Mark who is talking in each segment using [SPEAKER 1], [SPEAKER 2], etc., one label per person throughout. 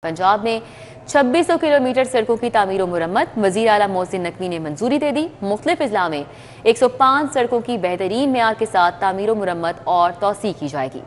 [SPEAKER 1] पंजाब में 2600 किलोमीटर सड़कों की तामीर और मुरम्मत। वज़ीर आला मोहसिन नकवी ने मंजूरी दे दी। मुख्तलिफ अजला में 105 सड़कों की बेहतरीन मेयार के साथ तामीर और मुरम्मत और तौसी की जाएगी।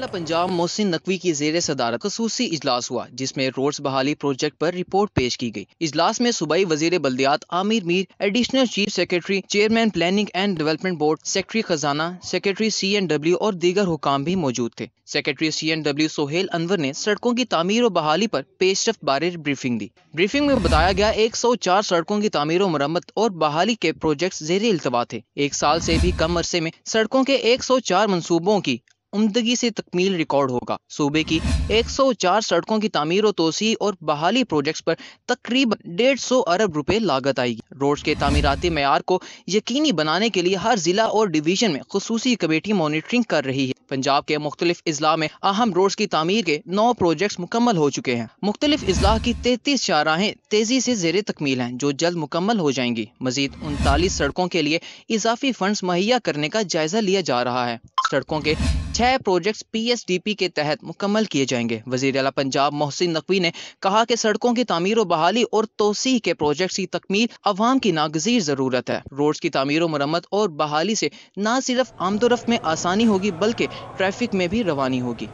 [SPEAKER 2] पंजाब मोहसिन नकवी की ज़ेर सदारत खसूसी इजलास हुआ, जिसमें रोड्स बहाली प्रोजेक्ट पर रिपोर्ट पेश की गई। इजलास में सूबाई वजीर बल्दियात Amir Mir, additional chief secretary, chairman planning and development board, secretary खजाना, सेक्रेटरी CNW और दीगर हुकाम भी मौजूद थे। सेक्रेटरी CNW सोहेल अनवर ने सड़कों की तामीर और बहाली पर पेशरफ्त बारे ब्रीफिंग दी। ब्रीफिंग में बताया गया 104 सड़कों की तामीर और मुरम्मत और बहाली के प्रोजेक्ट ज़ेरे इल्तवा थे। एक साल से भी कम अरसे में सड़कों के 104 मनसूबों की उम्दगी से तकमील रिकॉर्ड होगा। सूबे की 104 सड़कों की तामीर और तोसी और बहाली प्रोजेक्ट्स पर तकरीबन 150 अरब रुपए लागत आएगी। रोड्स के तामीराती मेयार को यकीनी बनाने के लिए हर जिला और डिवीजन में खुसूसी कमेटी मॉनिटरिंग कर रही है। पंजाब के मुख्तलिफ इजला में अहम रोड्स की तामीर के 9 प्रोजेक्ट्स मुकम्मल हो चुके हैं। मुख्तलिफ इजला की 33 शाहराहें तेजी से जेरे तकमील हैं, जो जल्द मुकम्मल हो जाएंगी। मजीद 39 सड़कों के लिए इजाफी फंड्स मुहैया करने का जायजा लिया जा रहा है। सड़कों के 6 प्रोजेक्ट्स PSDP के तहत मुकम्मल किए जाएंगे। वज़ीर आला पंजाब मोहसिन नकवी ने कहा कि सड़कों की तामीर और बहाली और तोसी के प्रोजेक्ट्स की तकमील अवाम की नागज़ीर ज़रूरत है। रोड्स की तामीर और मुरम्मत और बहाली से न सिर्फ आमदोरफ्त में आसानी होगी, बल्कि ट्रैफिक में भी रवानी होगी।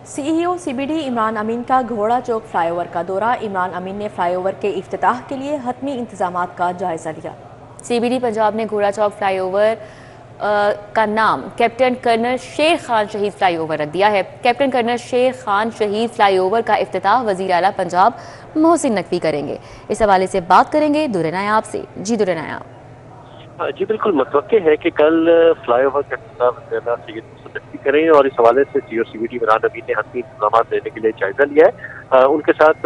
[SPEAKER 3] CEO CBD इमरान अमीन का घोड़ा चौक फ्लाईओवर का दौरा। इमरान अमीन ने फ्लाईओवर के इफ्तिताह के लिए हतमी इंतजामात का जायजा लिया।
[SPEAKER 1] CBD पंजाब ने घोड़ा चौक फ्लाईओवर का नाम कैप्टन कर्नल शेर खान शहीद फ्लाईओवर रख दिया है। कैप्टन कर्नल शेर खान शहीद फ्लाईओवर का इफ्तिताह वज़ीर आला पंजाब मोहसिन नकवी करेंगे। इस हवाले से बात करेंगे दुर्रे नायाब से। जी दुर्रे नायाब।
[SPEAKER 4] जी बिल्कुल, मुतवक्के है कि कल फ्लाईओवर का इफ्तिताह वज़ीर आला सैयद मोहसिन नकवी करेंगे और इस हवाले से CEO CBD इमरान अमीन ने हतमी इंतजाम लेने के लिए जायजा लिया है। उनके साथ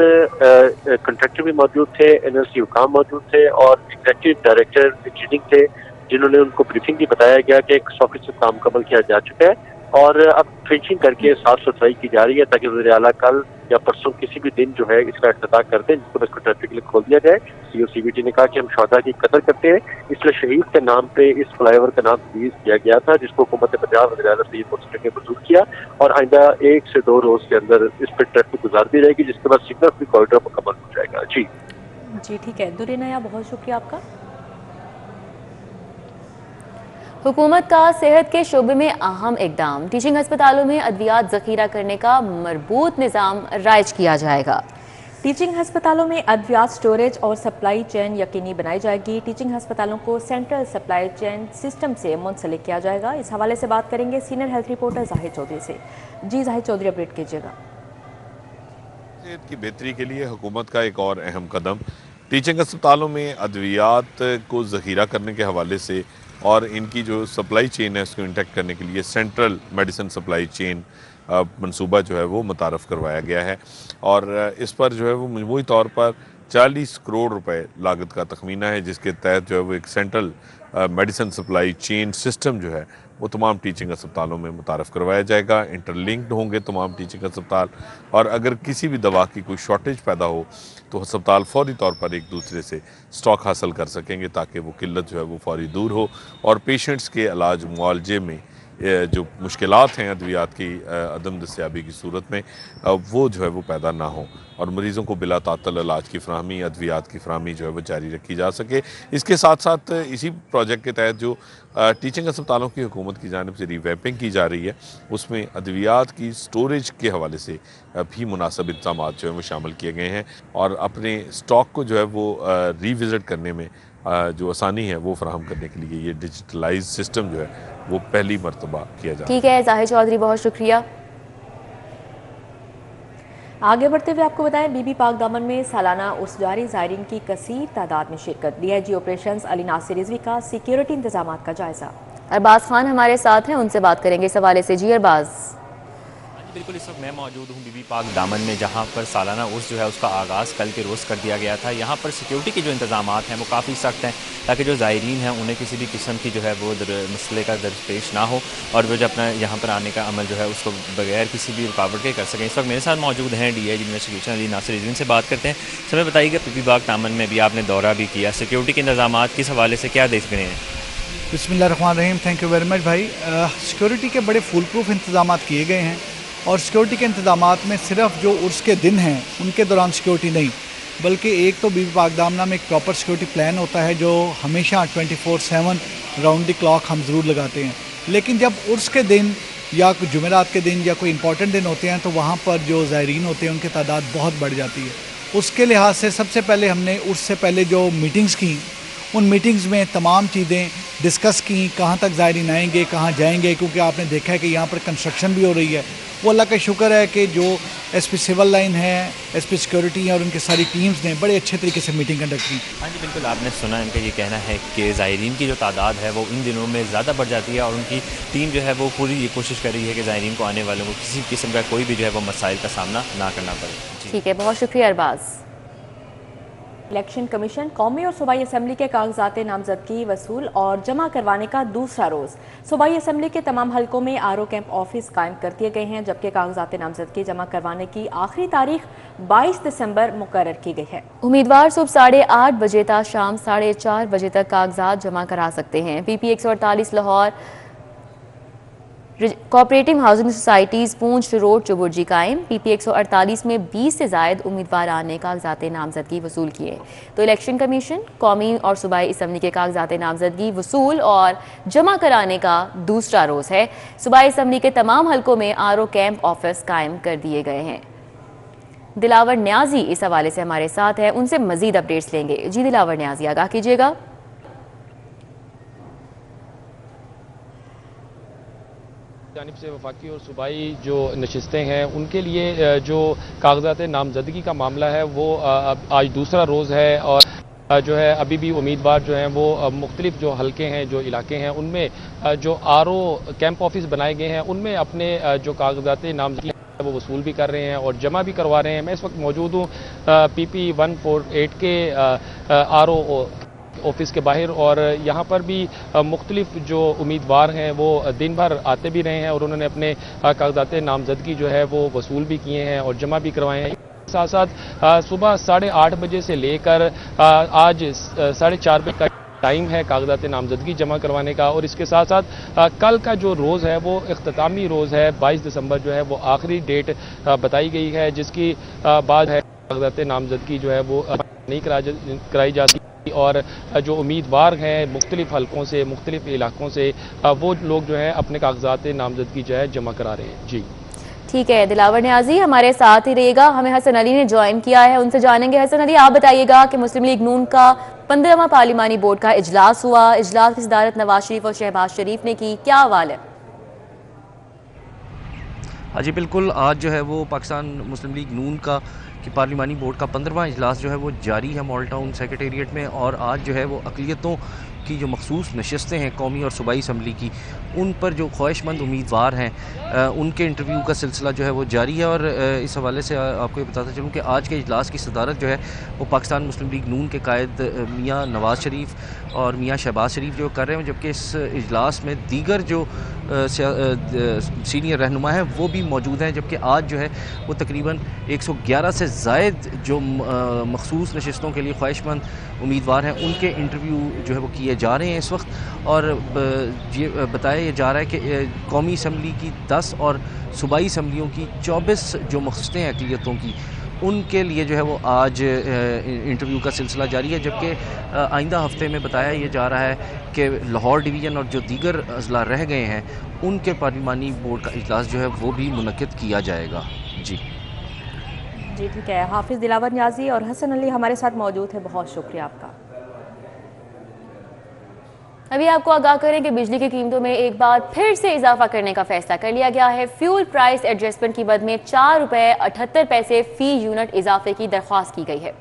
[SPEAKER 4] कंट्रैक्टर भी मौजूद थे, NLC हुकाम मौजूद थे और एग्जीक्यूटिव डायरेक्टर इंजीनियरिंग थे, जिन्होंने उनको ब्रीफिंग भी बताया गया कि 100% काम मुकम्मल किया जा चुका है और अब फिनिशिंग करके साफ सफाई की जा रही है, ताकि वज़ीर आला कल या परसों किसी भी दिन जो है इसका इफ्तिताह कर दें, जिसको इसको ट्रैफिक के लिए खोल दिया जाए। CEO CBD ने कहा कि हम शहदा की कदर करते हैं, इसलिए शहीद के नाम पे इस फ्लाईओवर का नाम रिलीज किया गया था, जिसको हुकूमत पंजाब वज़ीर आला सैयद मोहसिन नकवी ने मंजूर किया और आइंदा 1 से 2 रोज के अंदर इस पर ट्रैफिक गुजारती रहेगी, जिसके बाद सिग्नल फ्री कॉरिडोर मुकम्मल हो जाएगा।
[SPEAKER 3] जी ठीक है दुर्रे नायाब, बहुत शुक्रिया आपका।
[SPEAKER 1] हुकूमत का सेहत के शोबे में अहम इकदाम। टीचिंग अस्पतालों में अद्वियात ज़ख़ीरा करने का मरबूत निज़ाम राइज किया जाएगा।
[SPEAKER 3] टीचिंग अस्पतालों में अद्वियात स्टोरेज और सप्लाई चेन यकीनी बनाई जाएगी। टीचिंग अस्पतालों को सेंट्रल सप्लाई चेन सिस्टम से मुंसलिक किया जाएगा। इस हवाले से बात करेंगे senior health reporter Zahid Chaudhry से। जी जाहिद चौधरी, अपडेट कीजिएगा।
[SPEAKER 5] सेहत की बेहतरी के लिए हुकूमत का एक और अहम कदम टीचिंग अस्पतालों में अद्वियात को ज़ख़ीरा करने के हवाले से और इनकी जो सप्लाई चेन है उसको इंटैक्ट करने के लिए सेंट्रल मेडिसिन सप्लाई चेन मंसूबा जो है वो मुतारफ़ करवाया गया है और इस पर जो है वो मजमूई तौर पर 40 करोड़ रुपए लागत का तखमीना है, जिसके तहत जो है वो एक central medicine supply chain system जो है वो तमाम टीचिंग अस्पतालों में मुतारफ़ करवाया जाएगा। इंटरलिंक्ड होंगे तमाम टीचिंग अस्पताल और अगर किसी भी दवा की कोई शॉर्टेज पैदा हो तो अस्पताल फौरी तौर पर एक दूसरे से स्टॉक हासिल कर सकेंगे, ताकि वो किल्लत जो है वो फौरी दूर हो और पेशेंट्स के इलाज मुआलजे में जो मुश्किलात हैं अद्वियात की अदम दस्तयाबी की सूरत में वो जो है वो पैदा ना हो और मरीज़ों को बिला तातल इलाज की फ़राहमी, अद्वियात की फ़राहमी जो है वो जारी रखी जा सके। इसके साथ साथ इसी प्रोजेक्ट के तहत जो टीचिंग अस्पतालों की हुकूमत की जानिब से रिवैपिंग की जा रही है, उसमें अद्वियात की स्टोरेज के हवाले से भी मुनासिब इंतज़ाम जो है वो शामिल किए गए हैं और अपने स्टॉक को जो है वो रिविज़िट करने में जो आसानी है वो फराहम करने के लिए ये डिजिटलाइज सिस्टम जो है वो पहली मरतबा किया जाता है।
[SPEAKER 1] ठीक है जाहिद चौधरी, बहुत शुक्रिया।
[SPEAKER 3] आगे बढ़ते हुए आपको बताएं, बीबी पाक दामन में सालाना उर्स जारी, ज़ायरीन की कसीर तादाद में शिरकत। DIG ऑपरेशंस अली नासिर रिजवी का सिक्योरिटी इंतजाम का जायजा।
[SPEAKER 1] अरबाज खान हमारे साथ हैं, उनसे बात करेंगे इस हवाले से। जी अरबाज।
[SPEAKER 6] बिल्कुल, इस वक्त मैं मौजूद हूँ बीबी पाक दामन में, जहाँ पर सालाना उर्स जो है उसका आगाज़ कल के रोज़ कर दिया गया था। यहाँ पर सिक्योरिटी के जो इंतजाम हैं वो काफ़ी सख्त हैं, ताकि जो ज़ायरीन हैं उन्हें किसी भी किस्म की जो है वो मसले का दरपेश ना हो और वो जो अपना यहाँ पर आने का अमल जो है उसको बगैर किसी भी रुकावट के कर सकें। इस वक्त मेरे साथ मौजूद हैं DIG इन्वेस्टिगेशन अली नासिर रिजवी से बात करते हैं। समय बताइएगा, बीबी पाक दामन में भी आपने दौरा भी किया, सिक्योरिटी के इंतजाम किस हवाले से क्या देख रहे हैं?
[SPEAKER 7] बिस्मिल्लाहिर्रहमानिर्रहीम, थैंक यू वेरी मच भाई। सिक्योरिटी के बड़े फुल प्रूफ इंतजाम किए गए हैं اور سیکورٹی کے انتظامات میں صرف جو عرس کے دن ہیں ان کے دوران سیکورٹی نہیں، بلکہ ایک تو بی بی پاک دامنہ میں ایک پراپر سیکورٹی پلان ہوتا ہے جو ہمیشہ 24/7 راؤنڈ دی کلاک ہم ضرور لگاتے ہیں. لیکن جب عرس کے دن یا کوئی جمعرات کے دن یا کوئی امپورٹنٹ دن ہوتے ہیں تو وہاں پر جو زائرین ہوتے ہیں ان کی تعداد بہت بڑھ جاتی ہے. اس کے لحاظ سے سب سے پہلے ہم نے عرس سے پہلے جو میٹنگز کی، ان میٹنگز میں تمام چیزیں ڈسکس کی، کہاں تک زائرین آئیں گے، کہاں جائیں گے، کیونکہ آپ نے دیکھا ہے کہ یہاں پر کنسٹرکشن بھی ہو رہی ہے. وہ اللہ کا شکر ہے کہ جو ایس پی سول لائن ہے، ایس پی سیکورٹی ہے اور ان کی ساری ٹیمز نے بڑے اچھے طریقے سے میٹنگ کنڈکٹ کی.
[SPEAKER 6] ہاں جی بالکل، آپ نے سنا ان کا یہ کہنا ہے کہ زائرین کی جو تعداد ہے وہ ان دنوں میں زیادہ بڑھ جاتی ہے اور ان کی ٹیم جو ہے وہ پوری یہ کوشش کر رہی ہے کہ زائرین کو آنے والوں کو کسی قسم کا کوئی بھی جو ہے وہ مسائل کا سامنا نہ کرنا پڑے.
[SPEAKER 1] ٹھیک ہے، بہت شکریہ ارباز.
[SPEAKER 3] الیکشن کمیشن قومی اور صوبائی اسمبلی کے کاغذات نامزدگی وصول اور جمع کروانے کا دوسرا روز. صوبائی اسمبلی کے تمام حلقوں میں آر او کیمپ آفس قائم کر دیے گئے ہیں، جبکہ کاغذات نامزدگی جمع کروانے کی آخری تاریخ 22 دسمبر مقرر کی گئی ہے.
[SPEAKER 1] امیدوار صبح 8:30 بجے تا شام 4:30 بجے تک کاغذات جمع کرا سکتے ہیں. پی پی 148 لاہور کوآپریٹو ہاؤسنگ سوسائٹیز پونچھ روڈ چبرجی قائم. پی پی 148 میں 20 سے زائد امیدواران نے کاغذات نامزدگی وصول کیے. تو الیکشن کمیشن قومی اور صوبائی اسمبلی کے کاغذات نامزدگی وصول اور جمع کرانے کا دوسرا روز ہے. صوبائی اسمبلی کے تمام حلقوں میں آر او کیمپ آفس قائم کر دیے گئے ہیں. دلاور نیازی اس حوالے سے ہمارے ساتھ ہے، ان سے مزید اپڈیٹس لیں گے. جی دلاور نیازی، آگاہ کیجیے گا.
[SPEAKER 8] جانب سے وفاقی اور صوبائی جو نشستیں ہیں ان کے لیے جو کاغذات نامزدگی کا معاملہ ہے وہ آج دوسرا روز ہے اور جو ہے ابھی بھی امیدوار جو ہیں وہ مختلف جو حلقے ہیں، جو علاقے ہیں، ان میں جو آر او کیمپ آفس بنائے گئے ہیں ان میں اپنے جو کاغذات نامزدگی وہ وصول بھی کر رہے ہیں اور جمع بھی کروا رہے ہیں. میں اس وقت موجود ہوں پی پی 148 کے آر او آفس کے باہر اور یہاں پر بھی مختلف جو امیدوار ہیں وہ دن بھر آتے بھی رہے ہیں اور انہوں نے اپنے کاغذات نامزدگی جو ہے وہ وصول بھی کیے ہیں اور جمع بھی کروائے ہیں. ساتھ ساتھ صبح 8:30 بجے سے لے کر آج 4:30 بجے کا ٹائم ہے کاغذات نامزدگی جمع کروانے کا اور اس کے ساتھ ساتھ کل کا جو روز ہے وہ اختتامی روز ہے. 22 دسمبر جو ہے وہ آخری ڈیٹ بتائی گئی ہے جس کی بعد ہے کاغذات نامزدگی جو ہے وہ نہیں کرائی جاتی اور جو امیدوار ہیں مختلف حلقوں سے، مختلف علاقوں سے، وہ لوگ جو ہیں اپنے کاغذات نامزدگی جو ہے جمع کرا رہے ہیں. جی
[SPEAKER 1] ٹھیک ہے دلاور نیازی، ہمارے ساتھ ہی رہے گا. ہمیں حسن علی نے جوائن کیا ہے، ان سے جانیں گے. حسن علی، آپ بتائیے گا کہ مسلم لیگ نون کا 15واں پارلیمانی بورڈ کا اجلاس ہوا، اجلاس کی صدارت نواز شریف اور شہباز شریف نے کی، کیا احوال ہے؟
[SPEAKER 9] ہاں جی بالکل، آج جو ہے وہ پاکستان مسلم لیگ نون کا پارلیمانی بورڈ کا 15واں اجلاس جو ہے وہ جاری ہے مال ٹاؤن سیکریٹریٹ میں. اور آج جو ہے وہ اقلیتوں کی جو مخصوص نشستیں ہیں قومی اور صوبائی اسمبلی کی، ان پر جو خواہش مند امیدوار ہیں ان کے انٹرویو کا سلسلہ جو ہے وہ جاری ہے. اور اس حوالے سے آپ کو یہ بتاتا چلوں کہ آج کے اجلاس کی صدارت جو ہے وہ پاکستان مسلم لیگ نون کے قائد میاں نواز شریف اور میاں شہباز شریف جو کر رہے ہیں، جبکہ اس اجلاس میں دیگر جو سینئر رہنما ہیں وہ بھی موجود ہیں. جبکہ آج جو ہے وہ تقریباً 111 سے زائد جو مخصوص نشستوں کے لیے خواہش مند امیدوار ہیں ان کے انٹرویو جو ہے وہ کیے جا رہے ہیں اس وقت. اور یہ بتایا جا رہا ہے کہ قومی اسمبلی کی 10 اور صوبائی اسمبلیوں کی 24 جو نشستیں ہیں اقلیتوں کی، ان کے لیے جو ہے وہ آج انٹرویو کا سلسلہ جاری ہے. جبکہ آئندہ ہفتے میں بتایا یہ جا رہا ہے کہ لاہور ڈویژن اور جو دیگر اضلاع رہ گئے ہیں ان کے پارلیمانی بورڈ کا اجلاس جو ہے وہ بھی منعقد کیا جائے گا. جی
[SPEAKER 3] ٹھیک ہے. حافظ دلاور نیازی اور حسن علی ہمارے ساتھ موجود ہے، بہت شکریہ آپ کا.
[SPEAKER 1] ابھی آپ کو آگاہ کریں کہ بجلی کی قیمتوں میں ایک بار پھر سے اضافہ کرنے کا فیصلہ کر لیا گیا ہے. فیول پرائس ایڈجسٹمنٹ کی بد میں 4 روپے 78 پیسے فی یونٹ اضافے کی درخواست کی گئی ہے.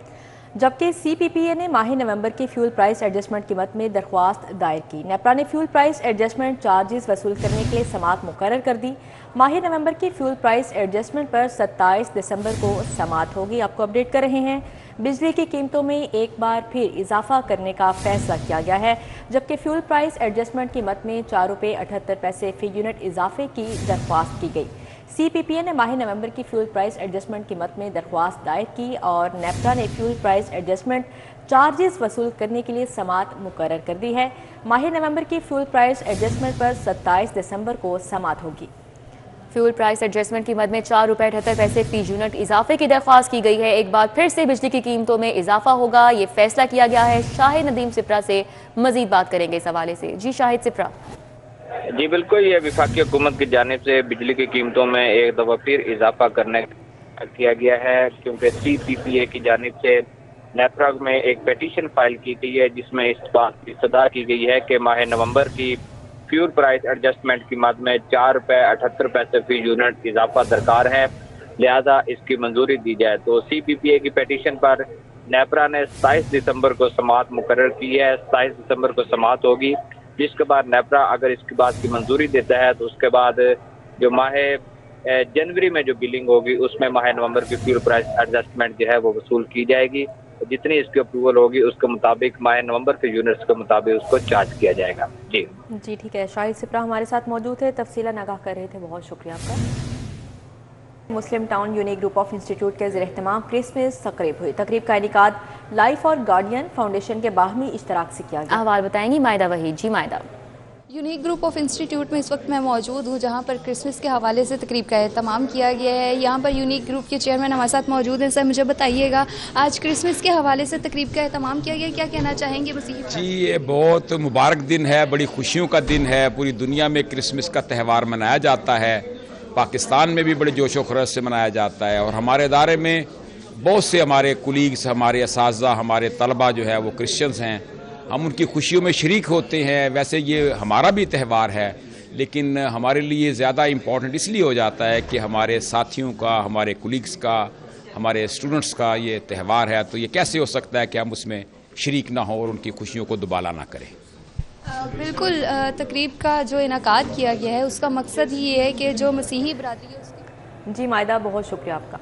[SPEAKER 3] جبکہ سی پی پی اے نے ماہ نومبر کی فیول پرائس ایڈجسٹمنٹ قیمت میں درخواست دائر کی. نیپرا نے فیول پرائس ایڈجسٹمنٹ چارجز وصول کرنے کے لیے سماعت مقرر کر دی. ماہ نومبر کی فیول پرائس ایڈجسٹمنٹ پر 27 دسمبر کو سماعت ہوگی. آپ کو اپڈیٹ کر رہے ہیں. بجلی کی قیمتوں میں ایک بار پھر اضافہ کرنے کا فیصلہ کیا گیا ہے، جبکہ فیول پرائس ایڈجسٹمنٹ قیمت میں 4 روپے 78 پیسے فی یونٹ اضافے کی درخواست کی گئی. سی پی پی اے نے ماہ نومبر کی فیول پرائس ایڈجسٹمنٹ قیمت میں درخواست دائر کی اور نیپٹا نے فیول پرائس ایڈجسٹمنٹ چارجز وصول کرنے کے لیے سماعت مقرر کر دی ہے. ماہ نومبر کی فیول پرائس ایڈجسٹمنٹ پر 27 دسمبر کو سماعت ہوگی.
[SPEAKER 1] फ्यूल प्राइस एडजस्टमेंट की मद में 4 रुपये 78 पैसे फी यूनिट इजाफे की दरख्वास्त की गई है। एक बार फिर से बिजली की कीमतों में इजाफा होगा, ये फैसला किया गया है। शाहिद नदीम सिप्रा से मजीद बात करेंगे इस हवाले से। जी शाहिद सिप्रा।
[SPEAKER 10] जी बिल्कुल, ये वफाकी हुकूमत की जानिब से बिजली की कीमतों में एक दफ़ा फिर इजाफा करने किया गया है, क्योंकि CPPA की जानिब से नेफ्रा में एक पेटिशन फाइल की गई है जिसमें इस बात की सदा की गई है कि माह नवंबर की फ्यूल प्राइस एडजस्टमेंट की मद में 4 रुपये 78 पैसे फी यूनिट इजाफा दरकार है, लिहाजा इसकी मंजूरी दी जाए। तो CPPA की पेटिशन पर नेफ्रा ने 27 दिसंबर को समाअत मुकर्रर की है। 27 दिसंबर को समाअत होगी, जिसके बाद नेफ्रा अगर इसकी बात की मंजूरी देता है तो उसके बाद जो माह जनवरी में जो बिलिंग होगी उसमें माह नवंबर की फ्यूल प्राइस एडजस्टमेंट जो है वो वसूल की जाएगी। जितनी इसकी अप्रूवल होगी उसके मुताबिक माह नवंबर के यूनिट्स के मुताबिक उसको चार्ज किया जाएगा। जी
[SPEAKER 3] ठीक है, शाहिद सिप्रा हमारे साथ मौजूद है, तफसीलन आगाह कर रहे थे, बहुत शुक्रिया आपका। Muslim Town unique group of institute के ज़ेर-ए-एहतमाम क्रिसमस तकरीब हुई। तकरीब का इनेकाद लाइफ और गार्डियन फाउंडेशन के बाहमी इश्तराक से किया गया।
[SPEAKER 1] अहवाल बताएंगी मायदा वहीद। जी Maida.
[SPEAKER 11] Unique group of institute में इस वक्त मैं मौजूद हूँ, जहाँ पर क्रिसमस के हवाले से तकरीब का एहतमाम किया गया है। यहाँ पर यूनिक ग्रुप के चेयरमैन हमारे साथ मौजूद हैं। सर मुझे बताइएगा, आज क्रिसमस के हवाले से तकरीब का एहतमाम किया गया, क्या कहना चाहेंगे मसीह?
[SPEAKER 12] जी ये बहुत मुबारक दिन है, बड़ी खुशियों का दिन है। पूरी दुनिया में क्रिसमस का त्यौहार मनाया जाता है, पाकिस्तान में भी बड़े जोशो खरोश से मनाया जाता है। और हमारे इदारे में बहुत से हमारे कुलीग्स, हमारे असातिज़ा, हमारे तलबा जो है वो क्रिश्चियंस हैं, हम उनकी खुशियों में शरीक होते हैं। वैसे ये हमारा भी त्यौहार है, लेकिन हमारे लिए ज़्यादा इम्पॉर्टेंट इसलिए हो जाता है कि हमारे साथियों का, हमारे कुलीग्स का, हमारे स्टूडेंट्स का ये त्यौहार है। तो ये कैसे हो सकता है कि हम उसमें शरीक ना हो और उनकी खुशियों को दुबाला ना करें।
[SPEAKER 11] बिल्कुल, तकरीब का जो इनाकाद किया गया है उसका मकसद ही ये है कि जो मसीही बरादरी है उसकी।
[SPEAKER 3] जी मायदा, बहुत शुक्रिया आपका।